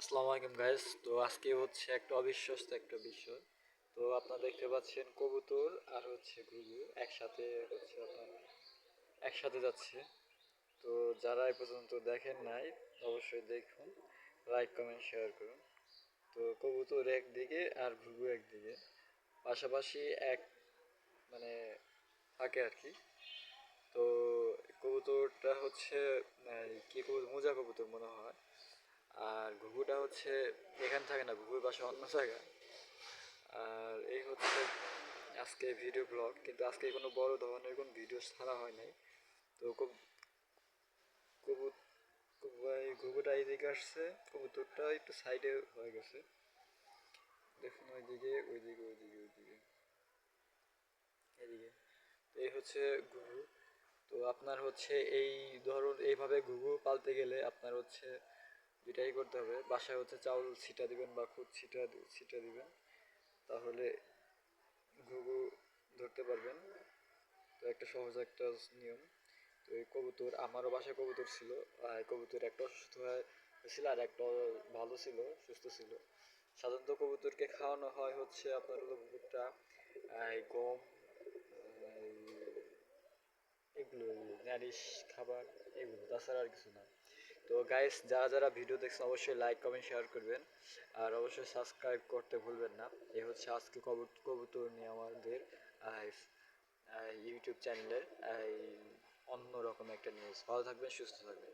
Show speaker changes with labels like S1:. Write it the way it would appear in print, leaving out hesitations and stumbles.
S1: আসসালামু আলাইকুম গাইস। তো আজকে হচ্ছে একটা অবিশ্বাস্য একটা বিষয়। তো আপনারা দেখতে পাচ্ছেন কবুতর আর হচ্ছে ঘুঘু একসাথে যাচ্ছে। তো যারা এই পর্যন্ত দেখেন নাই অবশ্যই দেখুন, লাইক কমেন্ট শেয়ার করুন। তো কবুতর একদিকে আর ঘুঘু একদিকে পাশাপাশি এক মানে থাকে আর কি। তো কবুতরটা হচ্ছে কি কবুতর, মোজা কবুতর মনে হয়। আর ঘুঘুটা হচ্ছে এখানে থাকে না, ঘুঘুর বাসা অন্য জায়গায়। আর এই হচ্ছে আজকে ভিডিও ব্লগ, কিন্তু আজকে কোনো বড় ধরনের কোনো ভিডিও ছাড়া হয় নাই। তো কবুত ঘুঘুটা এইদিকে আসছে, কবুতরটা একটু সাইডে হয়ে গেছে। দেখুন ওইদিকে ওইদিকে ওইদিকে ওইদিকে এদিকে। তো এই হচ্ছে ঘুঘু। তো আপনার হচ্ছে এই ধরুন এইভাবে ঘুঘু পালতে গেলে আপনার হচ্ছে দুটাই করতে হবে। বাসায় হচ্ছে চাউল ছিটা দিবেন বা খুদ ছিটা দিবেন, তাহলে ঘুঘু ধরতে পারবেন। তো একটা সহজ একটা নিয়ম। তো এই কবুতর, আমারও বাসায় কবুতর ছিল। আর কবুতর একটা অসুস্থ হয়েছিল আর একটা ভালো ছিল, সুস্থ ছিল। সাধারণত কবুতরকে খাওয়ানো হয় হচ্ছে আপনার হলো ভুট্টা, গম, এগুলো নারিশ খাবার, এগুলো, তাছাড়া আর কিছু না। তো গাইস, যারা যারা ভিডিও দেখছেন অবশ্যই লাইক কমেন্ট শেয়ার করবেন, আর অবশ্যই সাবস্ক্রাইব করতে ভুলবেন না। এই হচ্ছে আজকে কবুতর নিয়ে আমাদের ইউটিউব চ্যানেলের অন্যরকম একটা নিউজ। ভালো থাকবেন, সুস্থ থাকবেন।